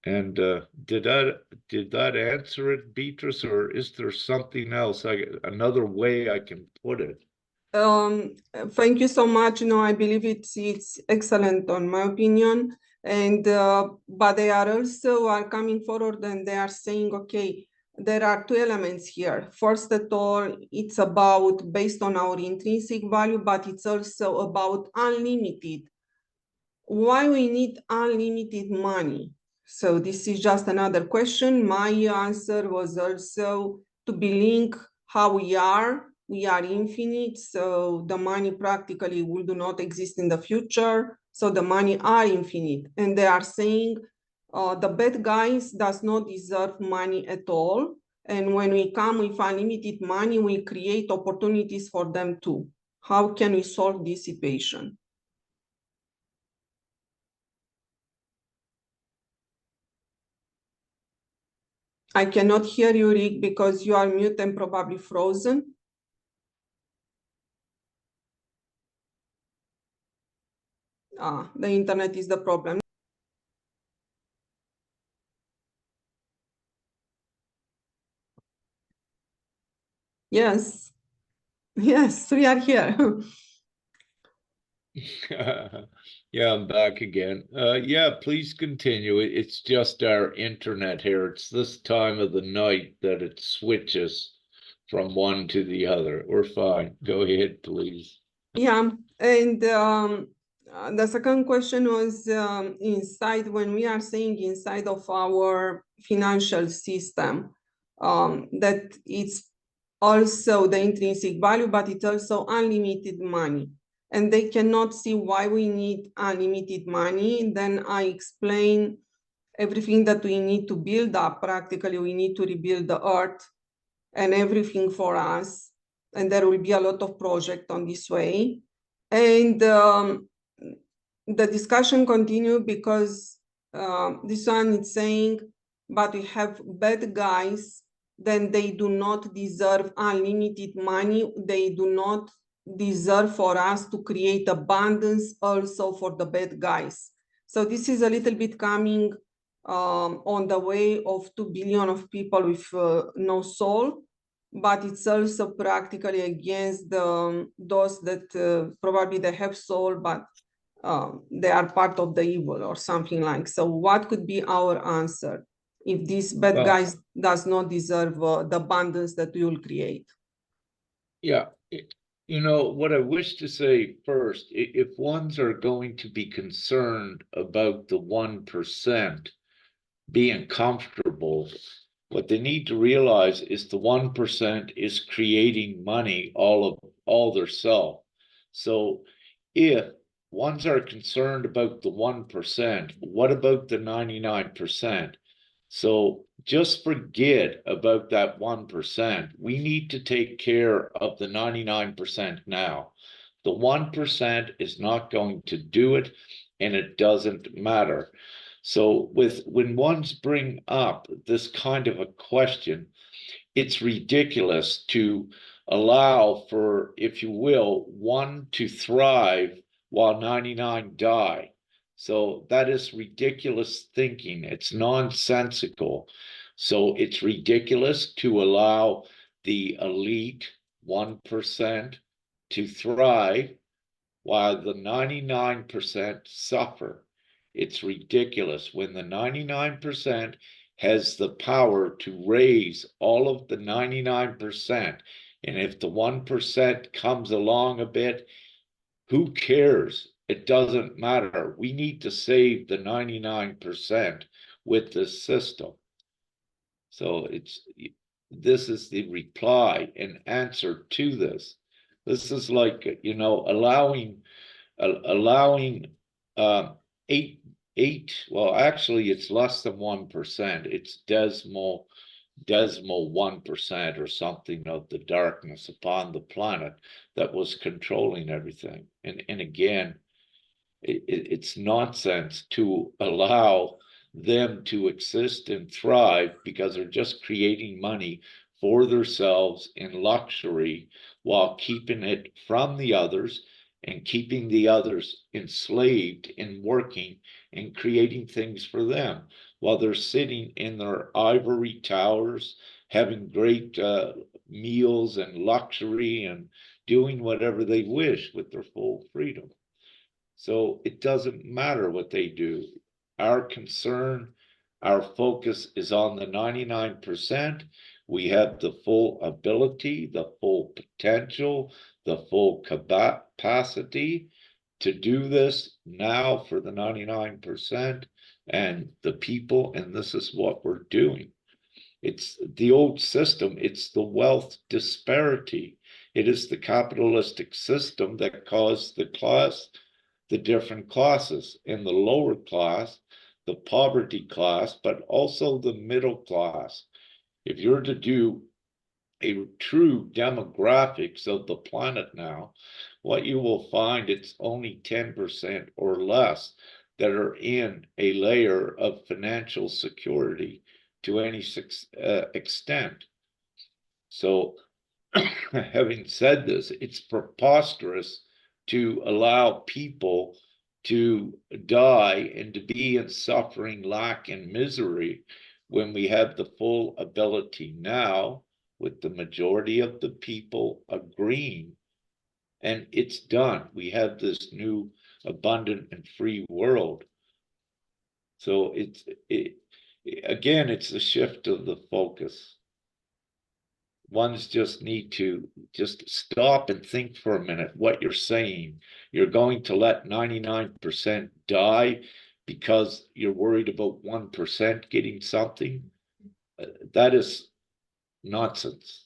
And did that answer it, Beatrice, or is there something else? Another way I can put it? Um, Thank you so much. I believe it's excellent on my opinion. And but they are also are coming forward and they are saying, okay, there are two elements here. First of all, it's about based on our intrinsic value, but it's also about unlimited. Why we need unlimited money? So this is just another question. My answer was also to be linked how we are. We are infinite, so the money practically will do not exist in the future. So the money are infinite, and they are saying the bad guys does not deserve money at all. And when we come with unlimited money, we create opportunities for them too. How can we solve this equation? I cannot hear you, Rick, because you are mute and probably frozen. The internet is the problem. Yes, yes, we are here. Yeah, I'm back again. Yeah, please continue. It's just our internet here. It's this time of the night that it switches from one to the other. We're fine. Go ahead, please. Yeah, and the second question was inside, when we are saying inside of our financial system, that it's also the intrinsic value, but it's also unlimited money. And they cannot see why we need unlimited money. Then I explain everything that we need to build up. Practically, we need to rebuild the earth and everything for us. And there will be a lot of project on this way. And the discussion continue because this one is saying, but we have bad guys, then they do not deserve unlimited money. They do not deserve for us to create abundance also for the bad guys. So this is a little bit coming on the way of 2 billion of people with no soul, but it's also practically against those that probably they have soul, but they are part of the evil or something like. So what could be our answer if these bad Well, guys does not deserve the abundance that we will create? yeah, what I wish to say first, if ones are going to be concerned about the 1% being comfortable, what they need to realize is the 1% is creating money all their self. So if ones are concerned about the 1%, what about the 99%? So just forget about that 1%. We need to take care of the 99% now. The 1% is not going to do it, and it doesn't matter. So when ones bring up this kind of a question, it's ridiculous to allow for, if you will, one to thrive while 99 die. So that is ridiculous thinking. It's nonsensical. So it's ridiculous to allow the elite 1% to thrive while the 99% suffer. It's ridiculous when the 99% has the power to raise all of the 99%. And if the 1% comes along a bit, who cares? It doesn't matter. We need to save the 99% with this system. So this is the reply and answer to this. This is like, allowing well, actually it's less than 1%. It's decimal 1% or something of the darkness upon the planet that was controlling everything. And again, it's nonsense to allow them to exist and thrive because they're just creating money for themselves in luxury while keeping it from the others and keeping the others enslaved and working and creating things for them. while they're sitting in their ivory towers, having great meals and luxury and doing whatever they wish with their full freedom. So it doesn't matter what they do. Our concern, our focus is on the 99%. We have the full ability, the full potential, the full capacity to do this now for the 99% and the people, and this is what we're doing. It's the old system, it's the wealth disparity. It is the capitalistic system that caused the different classes. In the lower class, the poverty class, but also the middle class. If you're to do a true demographics of the planet now, what you will find, it's only 10% or less that are in a layer of financial security to any extent. So having said this, it's preposterous to allow people to die and to be in suffering, lack, and misery when we have the full ability now, with the majority of the people agreeing, and it's done. We have this new abundant and free world. So again, it's a shift of the focus. Ones just need to just stop and think for a minute what you're saying. You're going to let 99% die because you're worried about 1% getting something. That is nonsense.